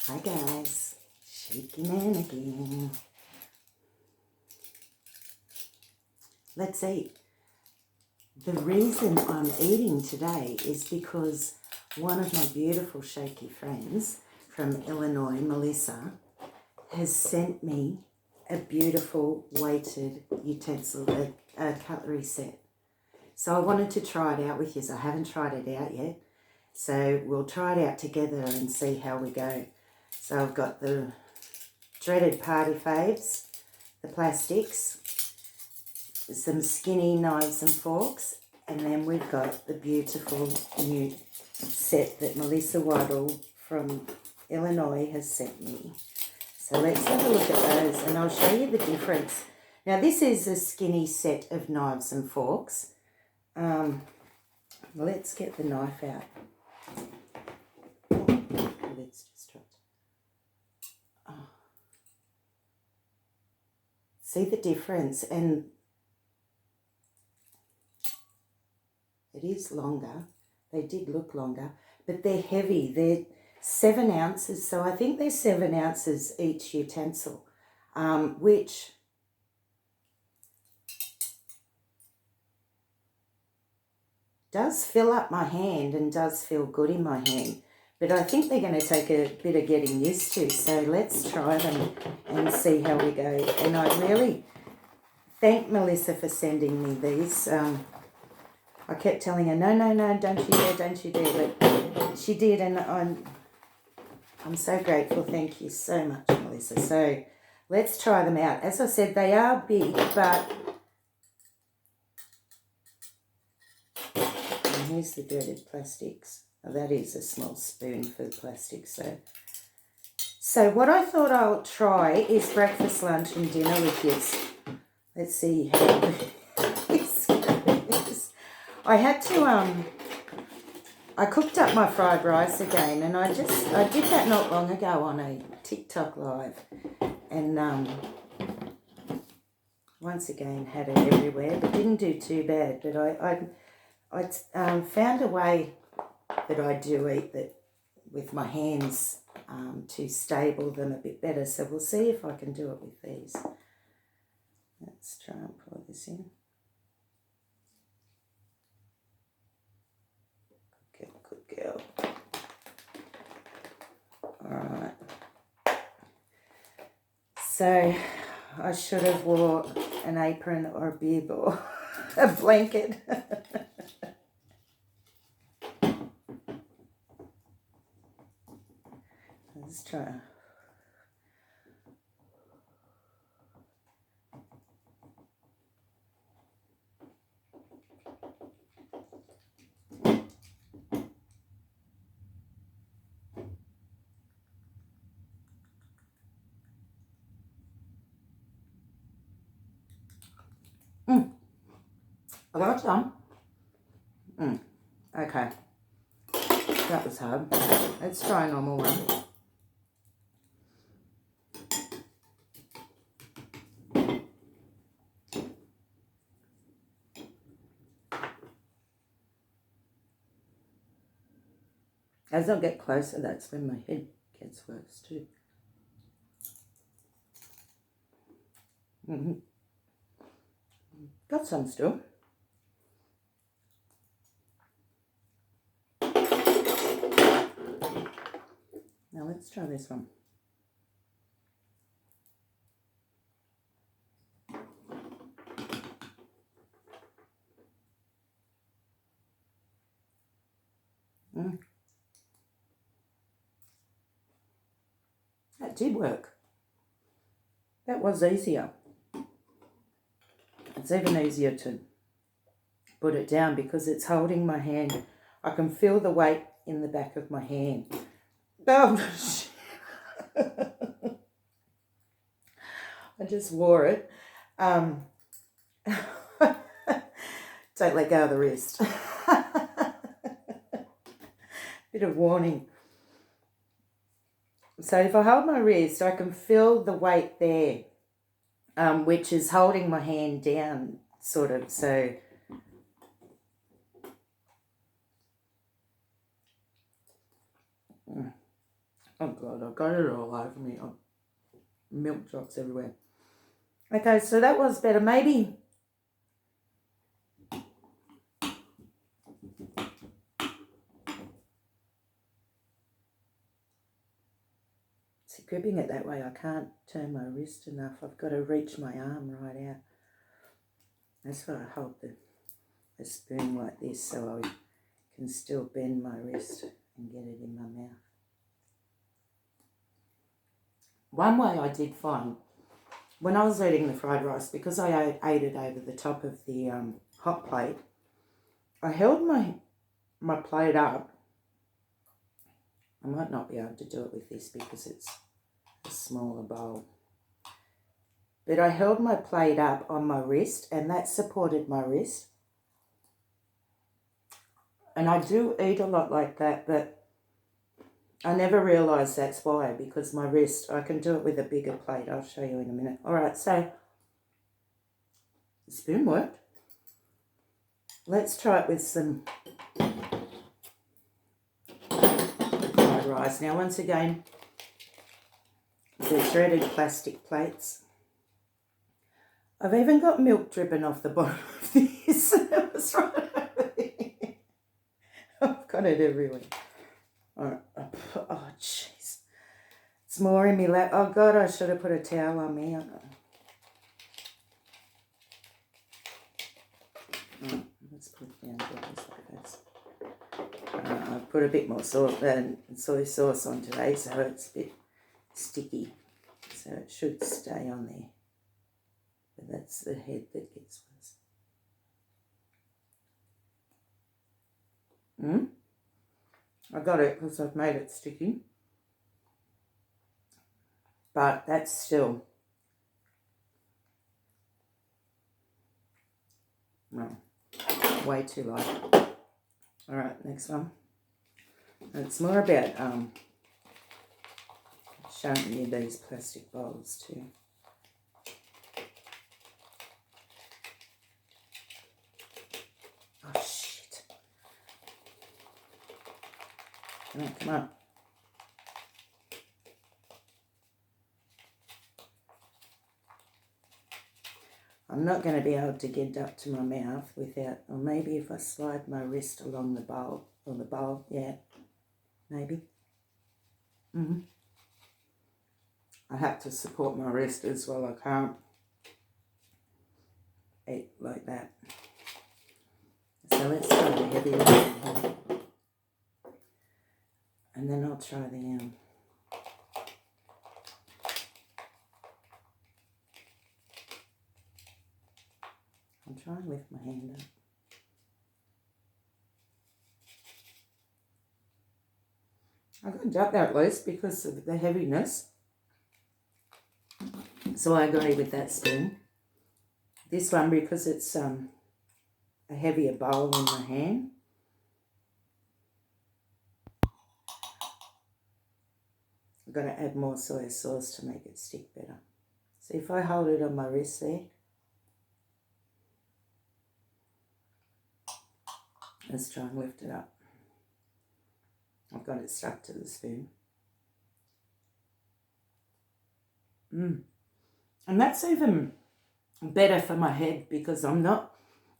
Hi guys, Shakey Nan again. Let's eat. The reason I'm eating today is because one of my beautiful Shakey friends from Illinois, Melissa, has sent me a beautiful weighted utensil, a cutlery set. So I wanted to try it out with you. I haven't tried it out yet. So we'll try it out together and see how we go. So I've got the dreaded party faves, the plastics, some skinny knives and forks, and then we've got the beautiful new set that Melissa Waddle from Illinois has sent me. So let's have a look at those and I'll show you the difference. Now this is a skinny set of knives and forks. Let's get the knife out. Let's just try. See the difference, and it is longer. They did look longer, but they're heavy. They're 7 ounces, so I think they're 7 ounces each utensil, which does fill up my hand and does feel good in my hand. But I think they're going to take a bit of getting used to. So let's try them and see how we go. And I really thank Melissa for sending me these. I kept telling her, no, don't you dare. But she did, and I'm so grateful. Thank you so much, Melissa. So let's try them out. As I said, they are big, but... And here's the dreaded plastics. Oh, that is a small spoon for the plastic. So what I thought I'll try is breakfast, lunch and dinner with you. Let's see how this goes. I had to, I cooked up my fried rice again, and I did that not long ago on a TikTok live. And once again had it everywhere, but didn't do too bad. But I found a way that I do eat that with my hands to stable them a bit better. So we'll see if I can do it with these. Let's try and pour this in. Good girl. Alright. So I should have wore an apron or a bib or a blanket. Let's try. I got some. Okay. That was hard. Let's try a normal one. As I get closer, that's when my head gets worse too. Got some still. Now let's try this one. That did work. That was easier. It's even easier to put it down because it's holding my hand. I can feel the weight in the back of my hand. Oh, I just wore it. Don't let go of the wrist. Bit of warning. So if I hold my wrist, I can feel the weight there, which is holding my hand down, sort of. So Oh God, I got it all over me. Oh, milk drops everywhere. Okay, so that was better. Maybe see, gripping it that way, I can't turn my wrist enough. I've got to reach my arm right out. That's why I hold the spoon like this so I can still bend my wrist and get it in my mouth. One way I did find, when I was eating the fried rice, because I ate it over the top of the hot plate, I held my plate up. I might not be able to do it with this because it's a smaller bowl. But I held my plate up on my wrist and that supported my wrist. And I do eat a lot like that, but I never realised that's why, because my wrist, I can do it with a bigger plate. I'll show you in a minute. All right, so the spoon worked. Let's try it with some fried rice. Now, once again, the threaded plastic plates. I've even got milk dripping off the bottom of this. It was right over there. I've got it everywhere. All right. Oh, jeez. It's more in my lap. Oh, God, I should have put a towel on me. Oh, let's put it down just like this. I've put a bit more soy sauce on today, so it's a bit sticky. So it should stay on there. But that's the head that gets worse. I got it because I've made it sticky. But that's still... no, way too light. Alright, next one. It's more about showing you these plastic bowls too. Oh shit. Come on. I'm not going to be able to get up to my mouth without, or maybe if I slide my wrist along the bowl, yeah, maybe. I have to support my wrist as well. I can't eat like that. So let's try the heavy one. And then I'll try the I'll try and lift my hand up. I got that at least because of the heaviness. So I agree with that spoon. This one, because it's a heavier bowl in my hand. I've got to add more soy sauce to make it stick better. So if I hold it on my wrist there, let's try and lift it up. I've got it stuck to the spoon. And that's even better for my head because I'm not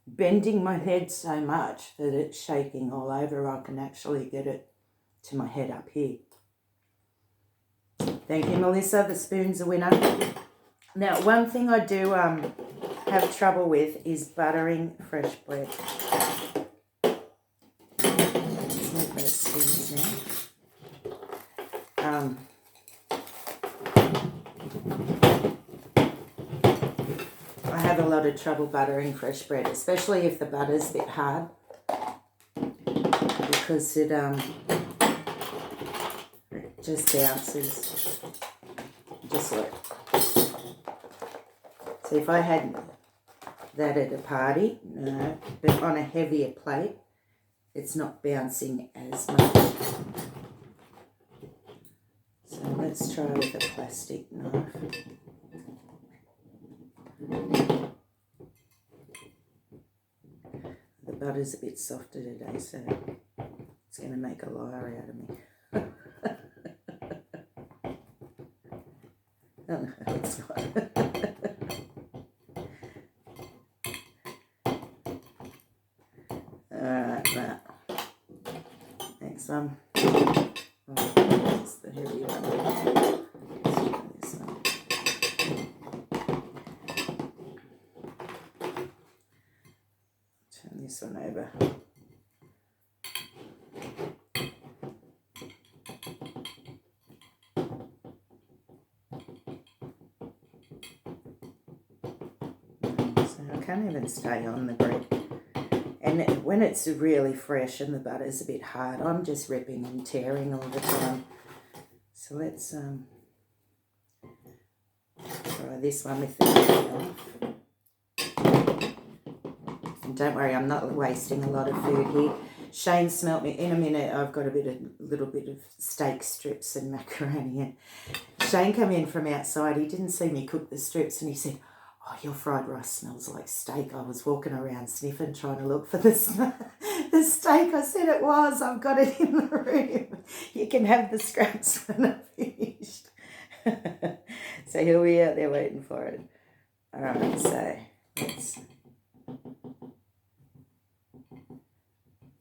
bending my head so much that it's shaking all over. I can actually get it to my head up here. Thank you, Melissa. The spoon's a winner. Now, one thing I do have trouble with is buttering fresh bread. Let's move those spoons now. I have a lot of trouble buttering fresh bread, especially if the butter's a bit hard, because it just bounces, just like. So if I had that at a party, no, but on a heavier plate, it's not bouncing as much. So let's try with a plastic knife. The butter's a bit softer today, so it's going to make a liar out of me. Oh, no, it's not. Alright, now. Next one. Oh, that's the heavy one. Let's try this one. Turn this one over. I can't even stay on the bread. And when it's really fresh and the butter's a bit hard, I'm just ripping and tearing all the time. So let's try this one with the lid off. And don't worry, I'm not wasting a lot of food here. Shane smelt me. In a minute, I've got a little bit of steak strips and macaroni. And Shane came in from outside. He didn't see me cook the strips and he said, "Oh, your fried rice smells like steak." I was walking around sniffing, trying to look for the steak. I said it was. I've got it in the room. You can have the scraps when I'm finished. So here we are. They're waiting for it. All right, so let's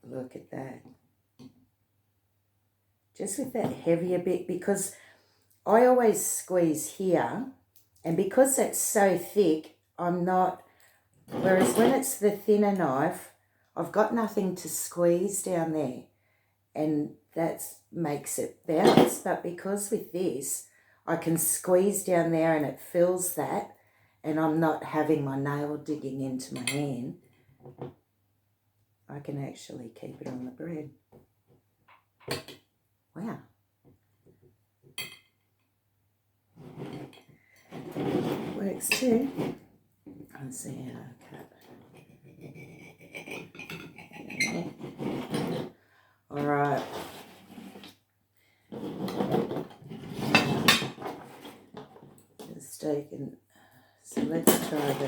look at that. Just with that heavier bit, because I always squeeze here. And because it's so thick, I'm not, whereas when it's the thinner knife, I've got nothing to squeeze down there. And that makes it bounce. But because with this, I can squeeze down there and it fills that. And I'm not having my nail digging into my hand. I can actually keep it on the bread. Wow. Works too. Let's see how I cut. Okay. All right. The steak and so let's try the.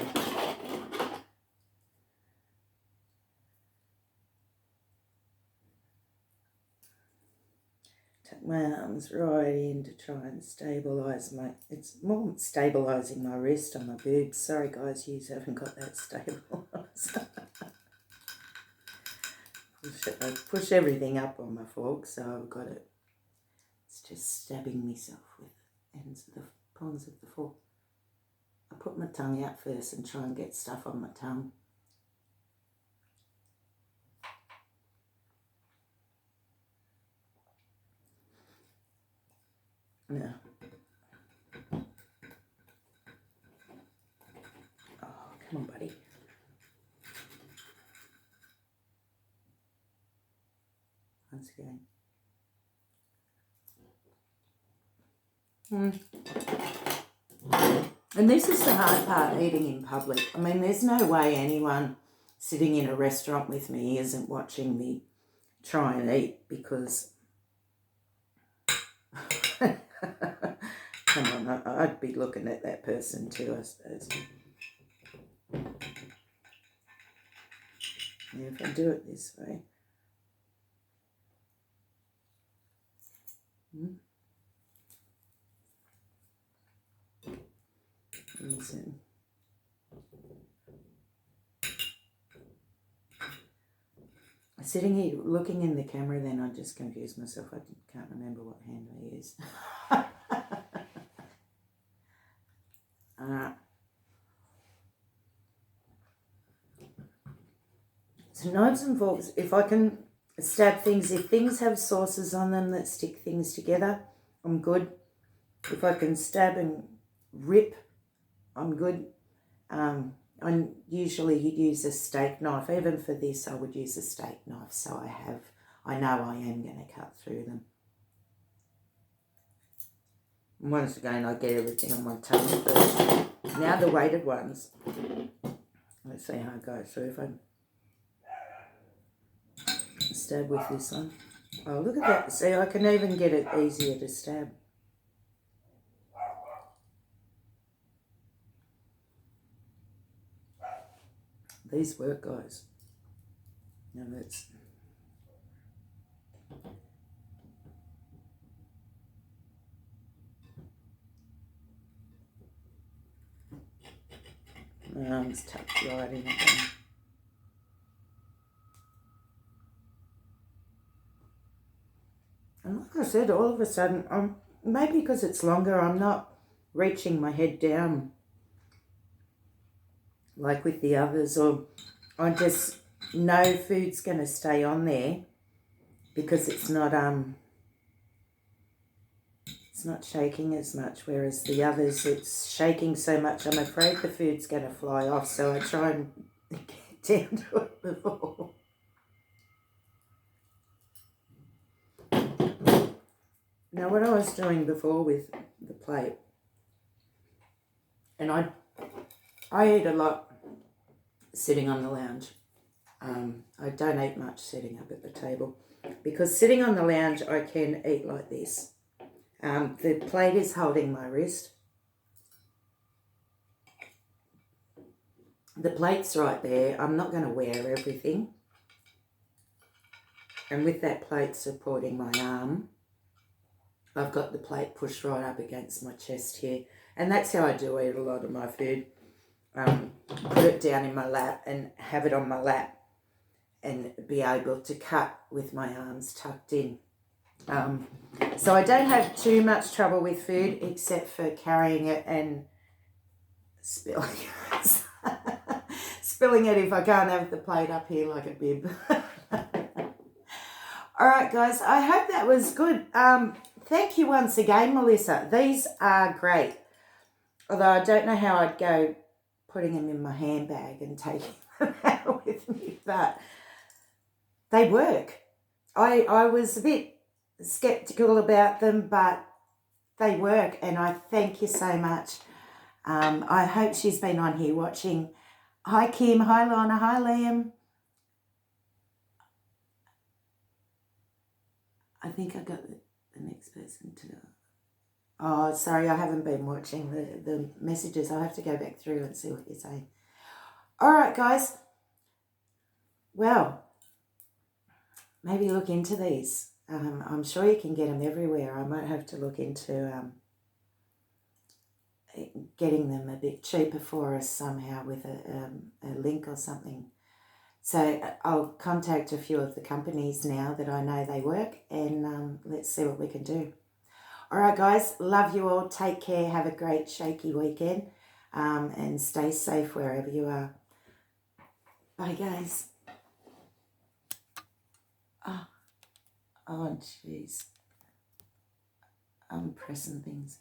Tuck my arms right in to try and stabilise my, it's more stabilising my wrist on my boobs. Sorry guys, you haven't got that stabilised. I push everything up on my fork, so I've got it. It's just stabbing myself with the ends of the prongs of the fork. I put my tongue out first and try and get stuff on my tongue. Now, oh, come on, buddy. Once again. And this is the hard part, eating in public. I mean, there's no way anyone sitting in a restaurant with me isn't watching me try and eat, because come on, I'd be looking at that person too, I suppose. Yeah, if I do it this way. Listen. Sitting here looking in the camera, then I just confuse myself. I can't remember what hand I use. So knives and forks, if I can stab things, if things have sauces on them that stick things together, I'm good. If I can stab and rip, I'm good. I usually use a steak knife. Even for this, I would use a steak knife, so I know I am going to cut through them. And once again, I get everything on my tongue first. Now the weighted ones. Let's see how it goes. So if I stab with this one. Oh, look at that. See, I can even get it easier to stab. These work, guys. Now let's... My arm's tucked right in again. And like I said, all of a sudden, maybe because it's longer, I'm not reaching my head down like with the others, or I just know food's going to stay on there because it's not shaking as much, whereas the others, it's shaking so much I'm afraid the food's going to fly off, so I try and get down to it before. Now, what I was doing before with the plate, and I eat a lot sitting on the lounge. I don't eat much sitting up at the table because sitting on the lounge I can eat like this. The plate is holding my wrist. The plate's right there. I'm not going to wear everything. And with that plate supporting my arm, I've got the plate pushed right up against my chest here. And that's how I do eat a lot of my food. Put it down in my lap and have it on my lap and be able to cut with my arms tucked in. So I don't have too much trouble with food except for carrying it and spilling it. Spilling it if I can't have the plate up here like a bib. All right, guys, I hope that was good. Thank you once again, Melissa. These are great. Although I don't know how I'd go putting them in my handbag and taking them out with me, but they work. I was a bit skeptical about them, but they work, and I thank you so much. I hope she's been on here watching. Hi, Kim. Hi, Lana. Hi, Liam. I think I got the next person to... Oh, sorry, I haven't been watching the messages. I'll have to go back through and see what you're saying. All right, guys. Well, maybe look into these. I'm sure you can get them everywhere. I might have to look into getting them a bit cheaper for us somehow with a link or something. So I'll contact a few of the companies now that I know they work, and let's see what we can do. All right, guys, love you all. Take care. Have a great shaky weekend, and stay safe wherever you are. Bye, guys. Oh, jeez. I'm pressing things.